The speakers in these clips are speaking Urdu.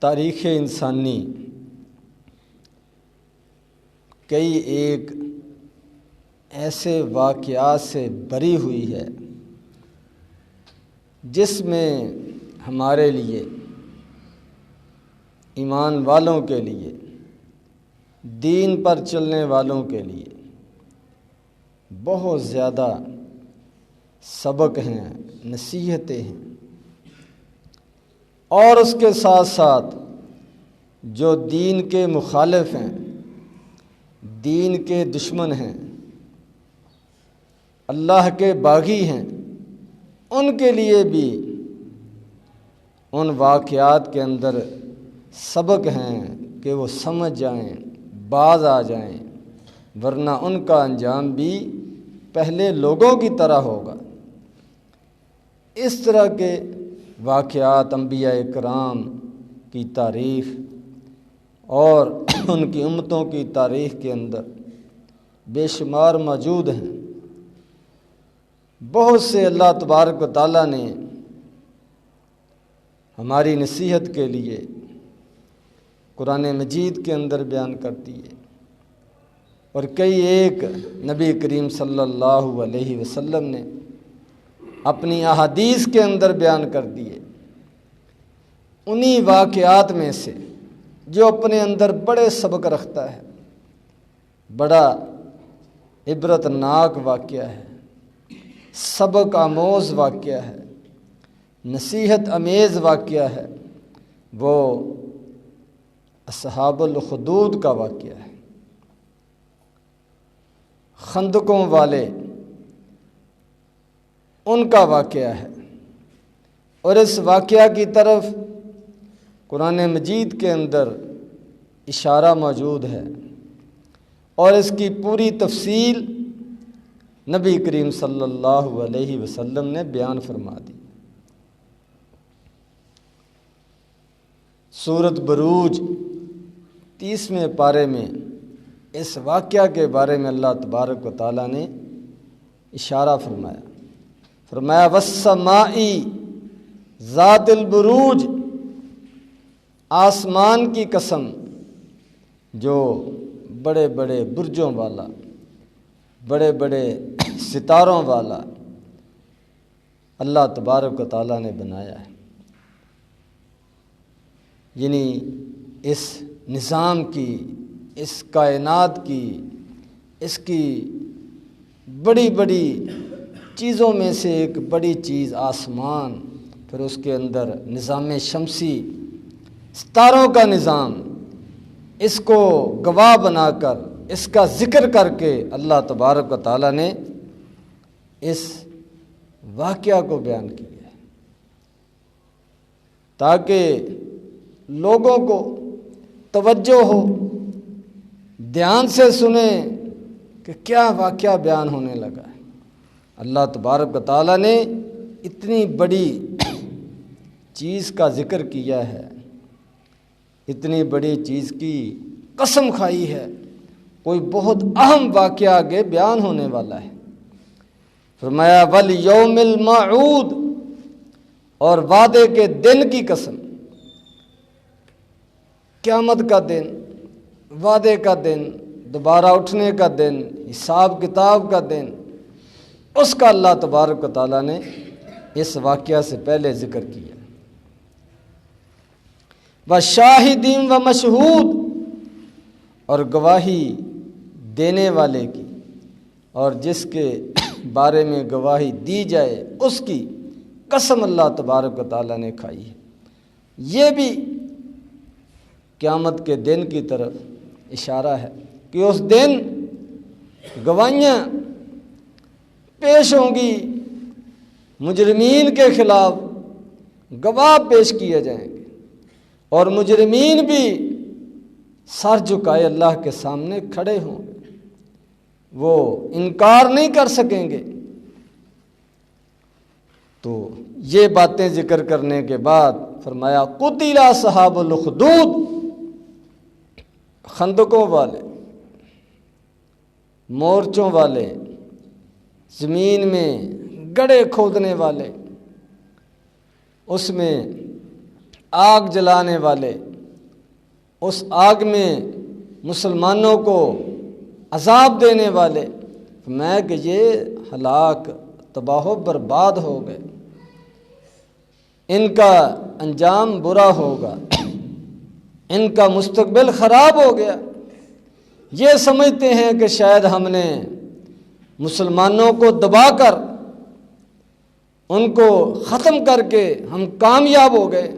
تاریخ انسانی کئی ایک ایسے واقعات سے بری ہوئی ہے جس میں ہمارے لیے، ایمان والوں کے لیے، دین پر چلنے والوں کے لیے بہت زیادہ سبق ہیں، نصیحتیں ہیں، اور اس کے ساتھ ساتھ جو دین کے مخالف ہیں، دین کے دشمن ہیں، اللہ کے باغی ہیں، ان کے لیے بھی ان واقعات کے اندر سبق ہیں کہ وہ سمجھ جائیں، باز آ جائیں، ورنہ ان کا انجام بھی پہلے لوگوں کی طرح ہوگا۔ اس طرح کے واقعات انبیاء کرام کی تاریخ اور ان کی امتوں کی تاریخ کے اندر بے شمار موجود ہیں۔ بہت سے اللہ تبارک و تعالیٰ نے ہماری نصیحت کے لیے قرآن مجید کے اندر بیان کر دیے، اور کئی ایک نبی کریم صلی اللہ علیہ وسلم نے اپنی احادیث کے اندر بیان کر دیے۔ انہی واقعات میں سے جو اپنے اندر بڑے سبق رکھتا ہے، بڑا عبرت ناک واقعہ ہے، سبق آموز واقعہ ہے، نصیحت امیز واقعہ ہے، وہ اصحاب الخدود کا واقعہ ہے۔ خندقوں والے، ان کا واقعہ ہے، اور اس واقعہ کی طرف قرآن مجید کے اندر اشارہ موجود ہے، اور اس کی پوری تفصیل نبی کریم صلی اللہ علیہ وسلم نے بیان فرما دی۔ سورۃ بروج 30ویں پارے میں اس واقعہ کے بارے میں اللہ تبارک و تعالیٰ نے اشارہ فرمایا والسماء ذات البروج، آسمان کی قسم جو بڑے بڑے برجوں والا، بڑے بڑے ستاروں والا اللہ تبارک و تعالیٰ نے بنایا ہے۔ یعنی اس نظام کی، اس کائنات کی، اس کی بڑی بڑی چیزوں میں سے ایک بڑی چیز آسمان، پھر اس کے اندر نظام شمسی، ستاروں کا نظام، اس کو گواہ بنا کر، اس کا ذکر کر کے اللہ تبارک و تعالیٰ نے اس واقعہ کو بیان کیا ہے، تاکہ لوگوں کو توجہ ہو، دھیان سے سنیں کہ کیا واقعہ بیان ہونے لگا ہے۔ اللہ تبارک و تعالیٰ نے اتنی بڑی چیز کا ذکر کیا ہے، اتنی بڑی چیز کی قسم کھائی ہے، کوئی بہت اہم واقعہ آگے بیان ہونے والا ہے۔ فرمایا والیوم الموعود، اور وعدے کے دن کی قسم، قیامت کا دن، وعدے کا دن، دوبارہ اٹھنے کا دن، حساب کتاب کا دن، اس کا اللہ تبارک و تعالیٰ نے اس واقعہ سے پہلے ذکر کیا۔ وشاہدین و مشہود، اور گواہی دینے والے کی، اور جس کے بارے میں گواہی دی جائے اس کی قسم اللہ تبارک و تعالیٰ نے کھائی ہے۔ یہ بھی قیامت کے دن کی طرف اشارہ ہے کہ اس دن گواہیاں پیش ہوں گی، مجرمین کے خلاف گواہ پیش کیے جائیں گے، اور مجرمین بھی سر جھکائے اللہ کے سامنے کھڑے ہوں گے، وہ انکار نہیں کر سکیں گے۔ تو یہ باتیں ذکر کرنے کے بعد فرمایا قتل اصحاب الاخدود، خندقوں والے، مورچوں والے، زمین میں گڑھے کھودنے والے، اس میں آگ جلانے والے، اس آگ میں مسلمانوں کو عذاب دینے والے، فرمایا کہ یہ ہلاک تباہ و برباد ہو گئے، ان کا انجام برا ہوگا، ان کا مستقبل خراب ہو گیا۔ یہ سمجھتے ہیں کہ شاید ہم نے مسلمانوں کو دبا کر ان کو ختم کر کے ہم کامیاب ہو گئے۔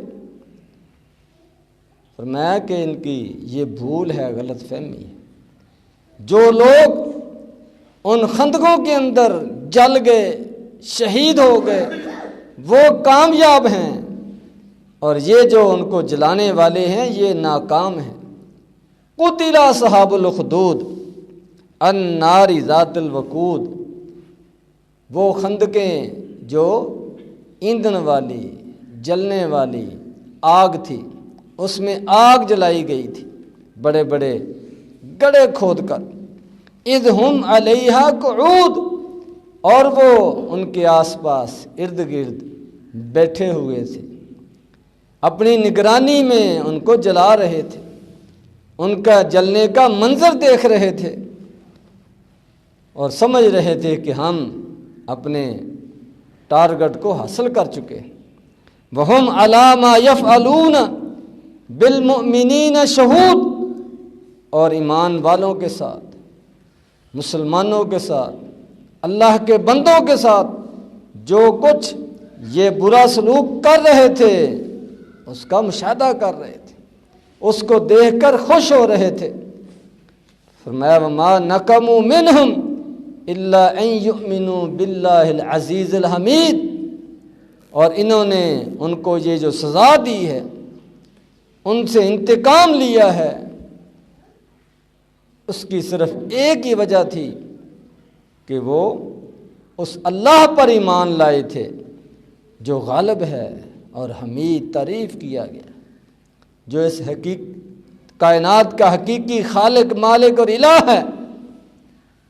فرمایا کہ ان کی یہ بھول ہے، غلط فہمی ہے۔ جو لوگ ان خندقوں کے اندر جل گئے، شہید ہو گئے، وہ کامیاب ہیں، اور یہ جو ان کو جلانے والے ہیں یہ ناکام ہیں۔ قتل اصحاب الاخدود النار ذات الوقود، وہ خندقیں جو ایندھن والی، جلنے والی آگ تھی، اس میں آگ جلائی گئی تھی، بڑے بڑے گڑھے کھود کر، اذ ہم علیہا قعود، اور وہ ان کے آس پاس ارد گرد بیٹھے ہوئے تھے، اپنی نگرانی میں ان کو جلا رہے تھے، ان کا جلنے کا منظر دیکھ رہے تھے، اور سمجھ رہے تھے کہ ہم اپنے ٹارگٹ کو حاصل کر چکے۔ وَهُمْ عَلَى مَا يَفْعَلُونَ بِالْمُؤْمِنِينَ شَهُودٌ، اور ایمان والوں کے ساتھ، مسلمانوں کے ساتھ، اللہ کے بندوں کے ساتھ جو کچھ یہ برا سلوک کر رہے تھے اس کا مشاہدہ کر رہے تھے، اس کو دیکھ کر خوش ہو رہے تھے۔ فرمایا وَمَا نَقَمُوا مِنْهُمْ إِلَّا أَن يُؤْمِنُوا بِاللَّهِ الْعَزِيزِ الْحَمِيدِ، اور انہوں نے ان کو یہ جو سزا دی ہے، ان سے انتقام لیا ہے، اس کی صرف ایک ہی وجہ تھی کہ وہ اس اللہ پر ایمان لائے تھے جو غالب ہے اور حمید، تعریف کیا گیا، جو اس کائنات کا حقیقی خالق، مالک اور الہ ہے،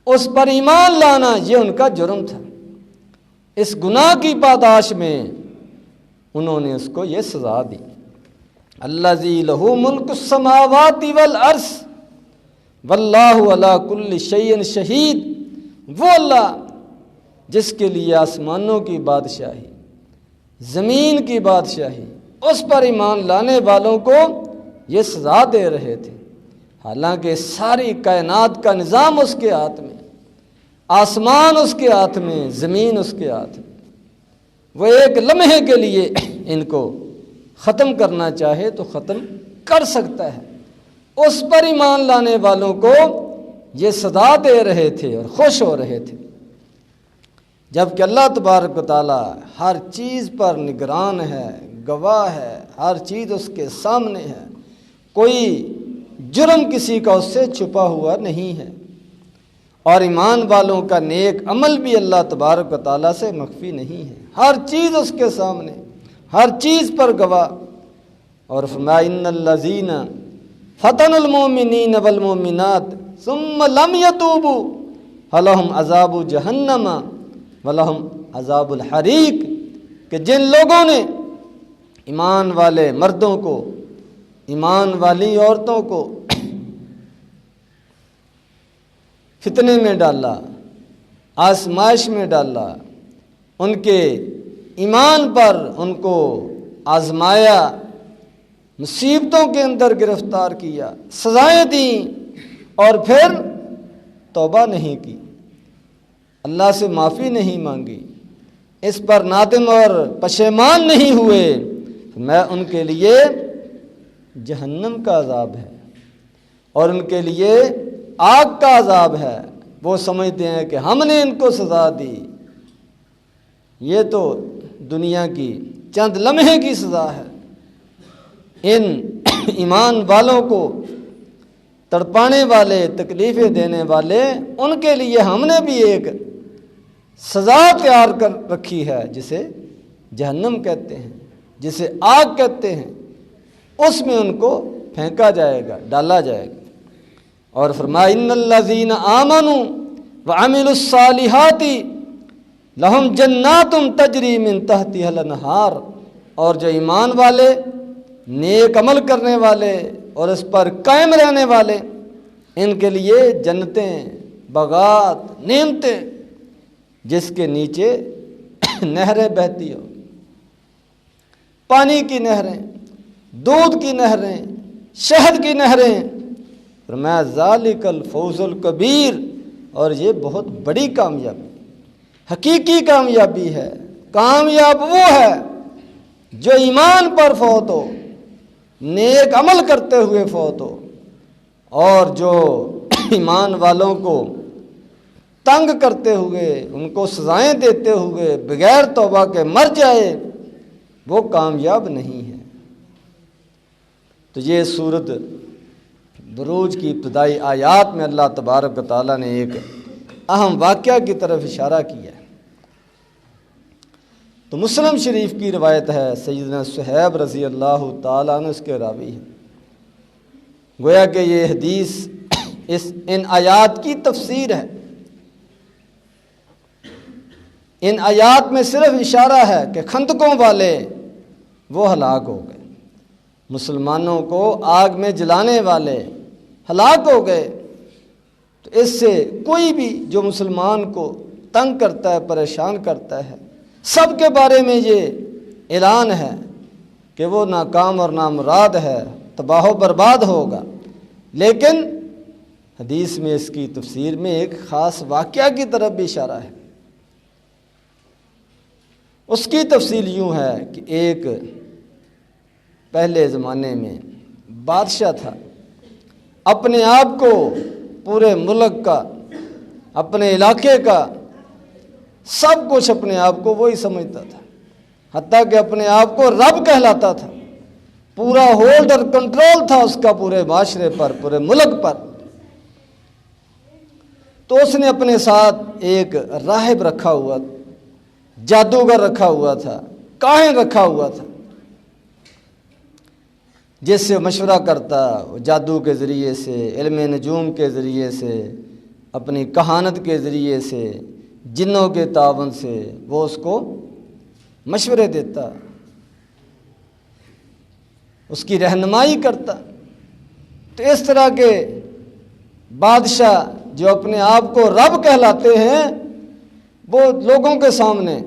اس پر ایمان لانا یہ ان کا جرم تھا۔ اس گناہ کی پاداش میں انہوں نے اس کو یہ سزا دی۔ الذی لہ ملک السماوات والارض واللہ علی کل شیء شہید، وہ اللہ جس کے لیے آسمانوں کی بادشاہی، زمین کی بادشاہی، اس پر ایمان لانے والوں کو یہ سزا دے رہے تھے، حالانکہ ساری کائنات کا نظام اس کے ہاتھ میں، آسمان اس کے ہاتھ میں، زمین اس کے ہاتھ میں، وہ ایک لمحے کے لیے ان کو ختم کرنا چاہے تو ختم کر سکتا ہے۔ اس پر ایمان لانے والوں کو یہ سزا دے رہے تھے اور خوش ہو رہے تھے، جبکہ اللہ تبارک و تعالی ہر چیز پر نگران ہے، گواہ ہے، ہر چیز اس کے سامنے ہے، کوئی جرم کسی کا اس سے چھپا ہوا نہیں ہے، اور ایمان والوں کا نیک عمل بھی اللہ تبارک و تعالیٰ سے مخفی نہیں ہے، ہر چیز اس کے سامنے، ہر چیز پر گواہ۔ اور فرمایا ان الذین فتنوا المؤمنین والمؤمنات ثم لم یتوبوا فلہم عذاب جہنم ولہم عذاب الحریق، کہ جن لوگوں نے ایمان والے مردوں کو، ایمان والی عورتوں کو فتنے میں ڈالا، آزمائش میں ڈالا، ان کے ایمان پر ان کو آزمایا، مصیبتوں کے اندر گرفتار کیا، سزائیں دیں، اور پھر توبہ نہیں کی، اللہ سے معافی نہیں مانگی، اس پر نادم اور پشیمان نہیں ہوئے، میں ان کے لیے جہنم کا عذاب ہے، اور ان کے لیے آگ کا عذاب ہے۔ وہ سمجھتے ہیں کہ ہم نے ان کو سزا دی، یہ تو دنیا کی چند لمحے کی سزا ہے، ان ایمان والوں کو تڑپانے والے، تکلیفیں دینے والے، ان کے لیے ہم نے بھی ایک سزا تیار کر رکھی ہے، جسے جہنم کہتے ہیں، جسے آگ کہتے ہیں، اس میں ان کو پھینکا جائے گا، ڈالا جائے گا۔ اور فرمایا ان الذین آمنوا وعملوا الصالحات لہم جنات تجری من تحتها الانہار، اور جو ایمان والے، نیک عمل کرنے والے، اور اس پر قائم رہنے والے، ان کے لیے جنتیں، باغات، نعمتیں جس کے نیچے نہریں بہتی ہو، پانی کی نہریں، دودھ کی نہریں، شہد کی نہریں۔ فرمایا ذالک الفوز الکبیر، اور یہ بہت بڑی کامیابی، حقیقی کامیابی ہے۔ کامیاب وہ ہے جو ایمان پر فوت ہو، نیک عمل کرتے ہوئے فوت ہو، اور جو ایمان والوں کو تنگ کرتے ہوئے، ان کو سزائیں دیتے ہوئے بغیر توبہ کے مر جائے، وہ کامیاب نہیں ہے۔ تو یہ سورت بروج کی ابتدائی آیات میں اللہ تبارک و تعالیٰ نے ایک اہم واقعہ کی طرف اشارہ کیا ہے۔ تو مسلم شریف کی روایت ہے، سیدنا صہیب رضی اللہ تعالیٰ عنہ اس کے راوی ہیں۔ گویا کہ یہ حدیث ان آیات کی تفسیر ہے۔ ان آیات میں صرف اشارہ ہے کہ خندقوں والے وہ ہلاک ہو گئے، مسلمانوں کو آگ میں جلانے والے ہلاک ہو گئے۔ تو اس سے کوئی بھی جو مسلمان کو تنگ کرتا ہے، پریشان کرتا ہے، سب کے بارے میں یہ اعلان ہے کہ وہ ناکام اور نامراد ہے، تباہ و برباد ہوگا۔ لیکن حدیث میں اس کی تفسیر میں ایک خاص واقعہ کی طرف بھی اشارہ ہے۔ اس کی تفصیل یوں ہے کہ ایک پہلے زمانے میں بادشاہ تھا، اپنے آپ کو پورے ملک کا، اپنے علاقے کا سب کچھ اپنے آپ کو وہی سمجھتا تھا، حتیٰ کہ اپنے آپ کو رب کہلاتا تھا۔ پورا ہولڈ اور کنٹرول تھا اس کا پورے معاشرے پر، پورے ملک پر۔ تو اس نے اپنے ساتھ ایک راہب رکھا ہوا، جادوگر رکھا ہوا تھا، کاہن رکھا ہوا تھا، جس سے مشورہ کرتا، جادو کے ذریعے سے، علم نجوم کے ذریعے سے، اپنی کہانت کے ذریعے سے، جنوں کے تعاون سے وہ اس کو مشورے دیتا، اس کی رہنمائی کرتا۔ تو اس طرح کے بادشاہ جو اپنے آپ کو رب کہلاتے ہیں، وہ لوگوں کے سامنے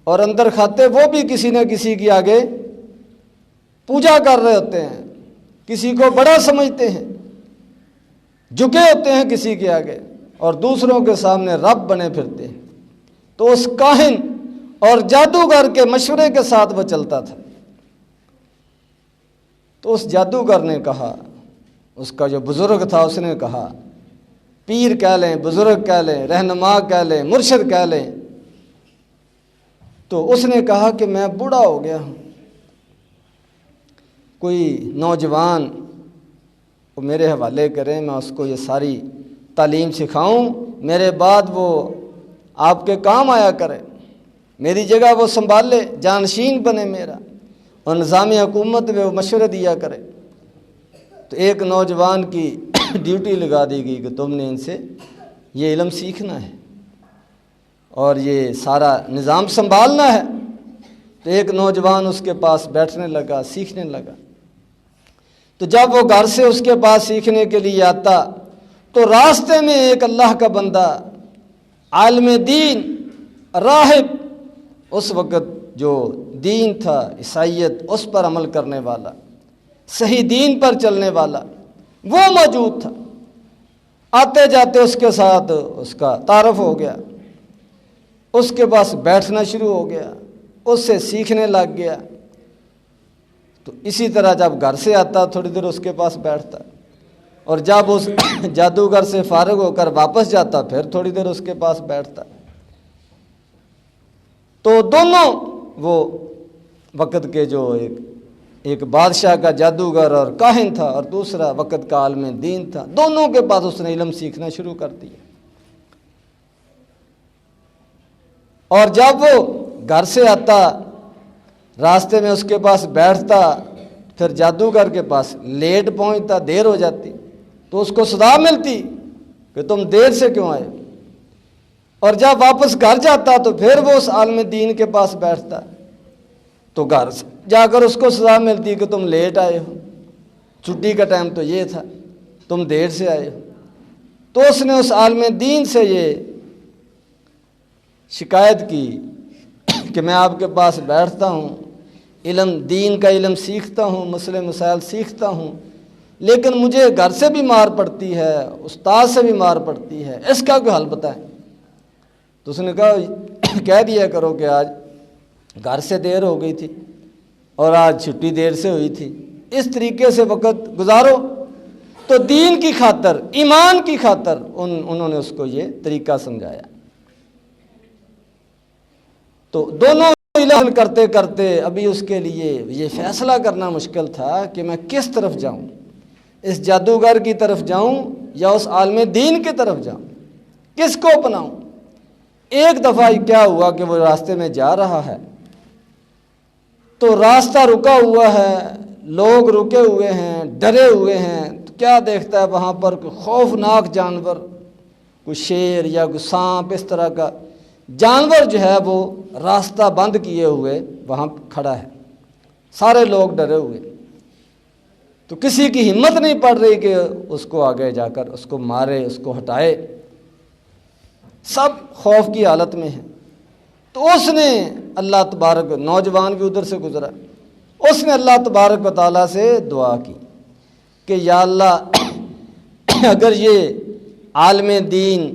اور اندر کھاتے وہ بھی کسی نہ کسی کی آگے پوجا کر رہے ہوتے ہیں، کسی کو بڑا سمجھتے ہیں، جھکے ہوتے ہیں کسی کے آگے، اور دوسروں کے سامنے رب بنے پھرتے ہیں۔ تو اس کاہن اور جادوگر کے مشورے کے ساتھ وہ چلتا تھا۔ تو اس جادوگر نے کہا، اس کا جو بزرگ تھا اس نے کہا، پیر کہہ لیں، بزرگ کہہ لیں، رہنما کہہ لیں، مرشد کہہ لیں، تو اس نے کہا کہ میں بوڑھا ہو گیا ہوں، کوئی نوجوان کو میرے حوالے کریں، میں اس کو یہ ساری تعلیم سکھاؤں، میرے بعد وہ آپ کے کام آیا کرے، میری جگہ وہ سنبھال لے، جانشین بنے میرا، اور نظام حکومت میں وہ مشورے دیا کرے۔ تو ایک نوجوان کی ڈیوٹی لگا دی گئی کہ تم نے ان سے یہ علم سیکھنا ہے اور یہ سارا نظام سنبھالنا ہے۔ تو ایک نوجوان اس کے پاس بیٹھنے لگا، سیکھنے لگا۔ تو جب وہ گھر سے اس کے پاس سیکھنے کے لیے آتا تو راستے میں ایک اللہ کا بندہ، عالم دین، راہب، اس وقت جو دین تھا عیسائیت، اس پر عمل کرنے والا، صحیح دین پر چلنے والا، وہ موجود تھا۔ آتے جاتے اس کے ساتھ اس کا تعارف ہو گیا، اس کے پاس بیٹھنا شروع ہو گیا، اس سے سیکھنے لگ گیا۔ تو اسی طرح جب گھر سے آتا تھوڑی دیر اس کے پاس بیٹھتا، اور جب اس جادوگر سے فارغ ہو کر واپس جاتا پھر تھوڑی دیر اس کے پاس بیٹھتا۔ تو دونوں، وہ وقت کے جو ایک بادشاہ کا جادوگر اور کاہن تھا، اور دوسرا وقت کا عالم دین تھا، دونوں کے پاس اس نے علم سیکھنا شروع کر دیا۔ اور جب وہ گھر سے آتا، راستے میں اس کے پاس بیٹھتا، پھر جادوگر کے پاس لیٹ پہنچتا، دیر ہو جاتی، تو اس کو صدا ملتی کہ تم دیر سے کیوں آئے؟ اور جب واپس گھر جاتا تو پھر وہ اس عالم دین کے پاس بیٹھتا، تو گھر جا کر اس کو سزا ملتی کہ تم لیٹ آئے ہو۔ چھٹی کا ٹائم تو یہ تھا، تم دیر سے آئے ہو۔ تو اس نے اس عالم دین سے یہ شکایت کی کہ میں آپ کے پاس بیٹھتا ہوں، دین کا علم سیکھتا ہوں، مسئلے مسائل سیکھتا ہوں، لیکن مجھے گھر سے بھی مار پڑتی ہے، استاد سے بھی مار پڑتی ہے، اس کا کوئی حل بتائیں۔ تو اس نے کہا کہہ دیا کرو کہ آج گھر سے دیر ہو گئی تھی اور آج چھٹی دیر سے ہوئی تھی، اس طریقے سے وقت گزارو۔ تو دین کی خاطر، ایمان کی خاطر انہوں نے اس کو یہ طریقہ سمجھایا۔ تو دونوں علاج کرتے کرتے ابھی اس کے لیے یہ فیصلہ کرنا مشکل تھا کہ میں کس طرف جاؤں، اس جادوگر کی طرف جاؤں یا اس عالم دین کی طرف جاؤں، کس کو اپناؤں۔ ایک دفعہ کیا ہوا کہ وہ راستے میں جا رہا ہے تو راستہ رکا ہوا ہے، لوگ رکے ہوئے ہیں، ڈرے ہوئے ہیں، تو کیا دیکھتا ہے وہاں پر کوئی خوفناک جانور، کوئی شیر یا کوئی سانپ، اس طرح کا جانور جو ہے وہ راستہ بند کیے ہوئے وہاں کھڑا ہے، سارے لوگ ڈرے ہوئے۔ تو کسی کی ہمت نہیں پڑ رہی کہ اس کو آگے جا کر اس کو مارے، اس کو ہٹائے، سب خوف کی حالت میں ہیں۔ تو اس نے اللہ تبارک، نوجوان بھی ادھر سے گزرا، اس نے اللہ تبارک و تعالیٰ سے دعا کی کہ یا اللہ اگر یہ عالم دین،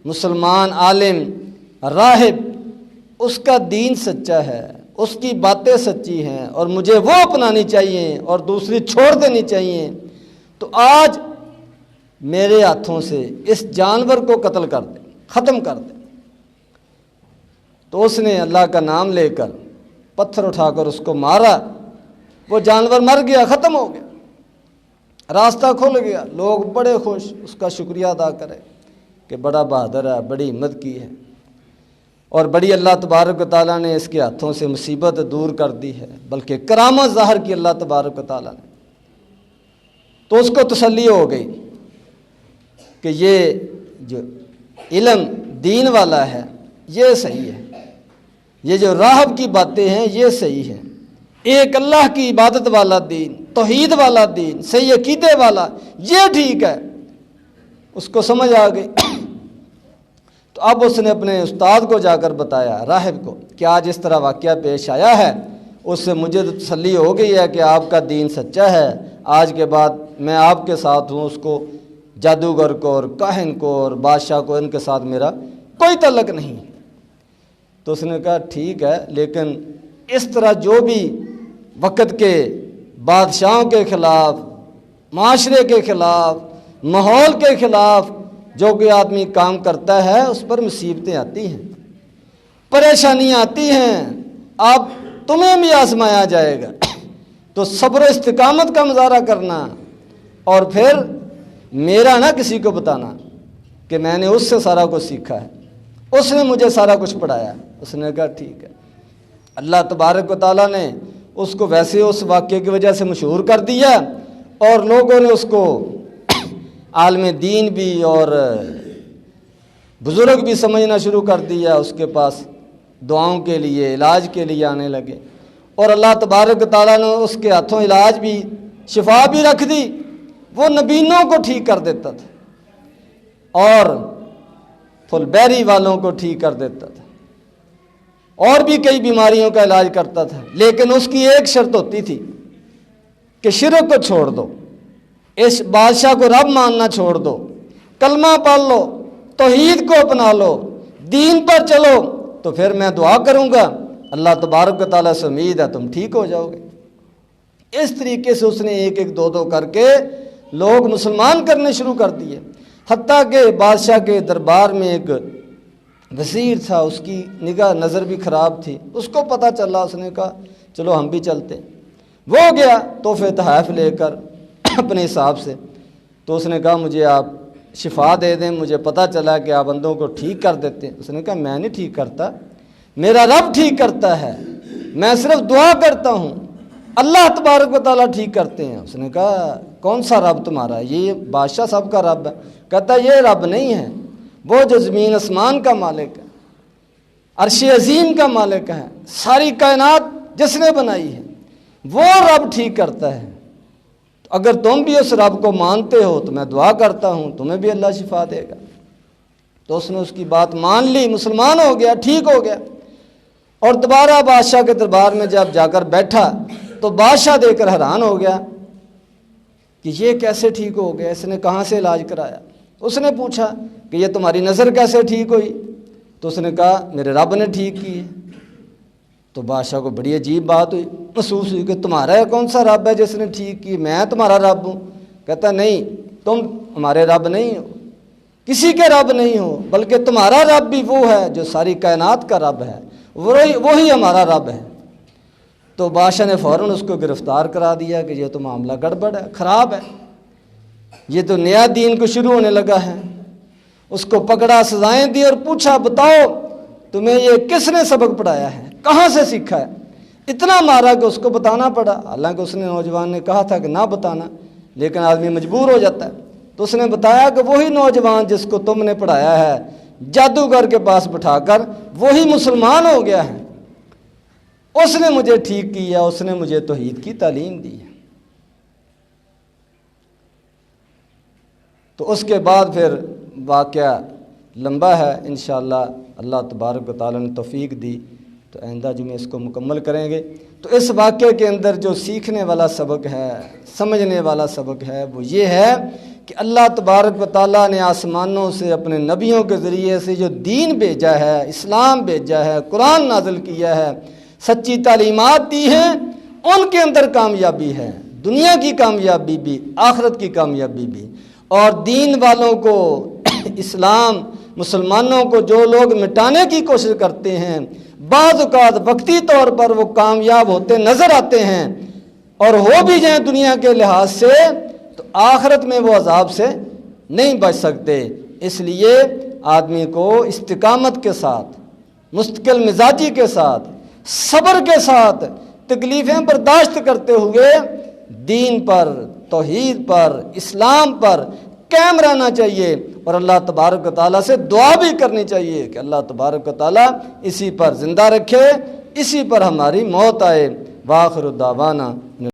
مسلمان عالم، راہب، اس کا دین سچا ہے، اس کی باتیں سچی ہیں اور مجھے وہ اپنانی چاہیے اور دوسری چھوڑ دینی چاہیے، تو آج میرے ہاتھوں سے اس جانور کو قتل کر دے، ختم کر دے۔ تو اس نے اللہ کا نام لے کر پتھر اٹھا کر اس کو مارا، وہ جانور مر گیا، ختم ہو گیا، راستہ کھل گیا۔ لوگ بڑے خوش، اس کا شکریہ ادا کرے کہ بڑا بہادر ہے، بڑی ہمت کی ہے، اور بڑی اللہ تبارک و تعالیٰ نے اس کے ہاتھوں سے مصیبت دور کر دی ہے، بلکہ کرامت ظاہر کی اللہ تبارک و تعالیٰ نے۔ تو اس کو تسلی ہو گئی کہ یہ جو علم دین والا ہے یہ صحیح ہے، یہ جو راہب کی باتیں ہیں یہ صحیح ہیں، ایک اللہ کی عبادت والا دین، توحید والا دین، صحیح عقیدے والا، یہ ٹھیک ہے۔ اس کو سمجھ آ گئی۔ تو اب اس نے اپنے استاد کو جا کر بتایا، راہب کو، کہ آج اس طرح واقعہ پیش آیا ہے، اس سے مجھے تو تسلی ہو گئی ہے کہ آپ کا دین سچا ہے، آج کے بعد میں آپ کے ساتھ ہوں، اس کو جادوگر کو اور کاہن کو اور بادشاہ کو، ان کے ساتھ میرا کوئی تعلق نہیں۔ تو اس نے کہا ٹھیک ہے، لیکن اس طرح جو بھی وقت کے بادشاہوں کے خلاف، معاشرے کے خلاف، ماحول کے خلاف جو کوئی آدمی کام کرتا ہے اس پر مصیبتیں آتی ہیں، پریشانیاں آتی ہیں، اب تمہیں بھی آزمایا جائے گا، تو صبر و استقامت کا مظاہرہ کرنا، اور پھر میرا نہ کسی کو بتانا کہ میں نے اس سے سارا کچھ سیکھا ہے، اس نے مجھے سارا کچھ پڑھایا۔ اس نے کہا ٹھیک ہے۔ اللہ تبارک و تعالیٰ نے اس کو ویسے اس واقعے کی وجہ سے مشہور کر دیا، اور لوگوں نے اس کو عالم دین بھی اور بزرگ بھی سمجھنا شروع کر دیا، اس کے پاس دعاؤں کے لیے، علاج کے لیے آنے لگے، اور اللہ تبارک و تعالیٰ نے اس کے ہاتھوں علاج بھی، شفا بھی رکھ دی، وہ نبینوں کو ٹھیک کر دیتا تھا اور فل بیری والوں کو ٹھیک کر دیتا تھا، اور بھی کئی بیماریوں کا علاج کرتا تھا، لیکن اس کی ایک شرط ہوتی تھی کہ شرک کو چھوڑ دو، اس بادشاہ کو رب ماننا چھوڑ دو، کلمہ پڑھ لو، توحید کو اپنا لو، دین پر چلو، تو پھر میں دعا کروں گا، اللہ تبارک و تعالیٰ سے امید ہے تم ٹھیک ہو جاؤ گے۔ اس طریقے سے اس نے ایک ایک دو کر کے لوگ مسلمان کرنے شروع کر دیے، حتیٰ کہ بادشاہ کے دربار میں ایک وزیر تھا، اس کی نگاہ نظر بھی خراب تھی، اس کو پتہ چلا، اس نے کہا چلو ہم بھی چلتے ہیں۔ وہ گیا تحفے تحائف لے کر اپنے حساب سے، تو اس نے کہا مجھے آپ شفا دے دیں، مجھے پتہ چلا کہ آپ بندوں کو ٹھیک کر دیتے ہیں۔ اس نے کہا میں نہیں ٹھیک کرتا، میرا رب ٹھیک کرتا ہے، میں صرف دعا کرتا ہوں، اللہ تبارک و تعالیٰ ٹھیک کرتے ہیں۔ اس نے کہا کون سا رب تمہارا؟ یہ بادشاہ صاحب کا رب ہے۔ کہتا یہ رب نہیں ہے، وہ جو زمین آسمان کا مالک ہے، عرش عظیم کا مالک ہے، ساری کائنات جس نے بنائی ہے، وہ رب ٹھیک کرتا ہے۔ تو اگر تم بھی اس رب کو مانتے ہو تو میں دعا کرتا ہوں تمہیں بھی اللہ شفا دے گا۔ تو اس نے اس کی بات مان لی، مسلمان ہو گیا، ٹھیک ہو گیا۔ اور دوبارہ بادشاہ کے دربار میں جب جا کر بیٹھا تو بادشاہ دیکھ کر حیران ہو گیا کہ یہ کیسے ٹھیک ہو گیا، اس نے کہاں سے علاج کرایا۔ اس نے پوچھا کہ یہ تمہاری نظر کیسے ٹھیک ہوئی؟ تو اس نے کہا میرے رب نے ٹھیک کی ہے۔ تو بادشاہ کو بڑی عجیب بات ہوئی، محسوس ہوئی کہ تمہارا کون سا رب ہے جس نے ٹھیک کی؟ میں تمہارا رب ہوں۔ کہتا نہیں، تم ہمارے رب نہیں ہو، کسی کے رب نہیں ہو، بلکہ تمہارا رب بھی وہ ہے جو ساری کائنات کا رب ہے، وہی ہمارا رب ہے۔ تو بادشاہ نے فوراً اس کو گرفتار کرا دیا کہ یہ تو معاملہ گڑبڑ ہے، خراب ہے، یہ تو نیا دین کو شروع ہونے لگا ہے۔ اس کو پکڑا، سزائیں دی اور پوچھا بتاؤ تمہیں یہ کس نے سبق پڑھایا ہے، کہاں سے سیکھا ہے؟ اتنا مارا کہ اس کو بتانا پڑا، حالانکہ اس نے نوجوان نے کہا تھا کہ نہ بتانا، لیکن آدمی مجبور ہو جاتا ہے۔ تو اس نے بتایا کہ وہی نوجوان جس کو تم نے پڑھایا ہے جادوگر کے پاس بٹھا کر وہی مسلمان ہو گیا ہے، اس نے مجھے ٹھیک کیا، اس نے مجھے توحید کی تعلیم دی ہے۔ تو اس کے بعد پھر واقعہ لمبا ہے، انشاءاللہ اللہ تبارک و تعالیٰ نے توفیق دی تو آئندہ جمعے اس کو مکمل کریں گے۔ تو اس واقعے کے اندر جو سیکھنے والا سبق ہے، سمجھنے والا سبق ہے، وہ یہ ہے کہ اللہ تبارک و تعالیٰ نے آسمانوں سے اپنے نبیوں کے ذریعے سے جو دین بھیجا ہے، اسلام بھیجا ہے، قرآن نازل کیا ہے، سچی تعلیمات دی ہیں، ان کے اندر کامیابی ہے، دنیا کی کامیابی بھی، آخرت کی کامیابی بھی۔ اور دین والوں کو، اسلام مسلمانوں کو جو لوگ مٹانے کی کوشش کرتے ہیں، بعض اوقات وقتی طور پر وہ کامیاب ہوتے نظر آتے ہیں، اور ہو بھی جائیں دنیا کے لحاظ سے تو آخرت میں وہ عذاب سے نہیں بچ سکتے۔ اس لیے آدمی کو استقامت کے ساتھ، مستقل مزاجی کے ساتھ، صبر کے ساتھ، تکلیفیں برداشت کرتے ہوئے دین پر، توحید پر، اسلام پر قائم رہنا چاہیے، اور اللہ تبارک و تعالیٰ سے دعا بھی کرنی چاہیے کہ اللہ تبارک و تعالیٰ اسی پر زندہ رکھے، اسی پر ہماری موت آئے۔ وآخر دعوانا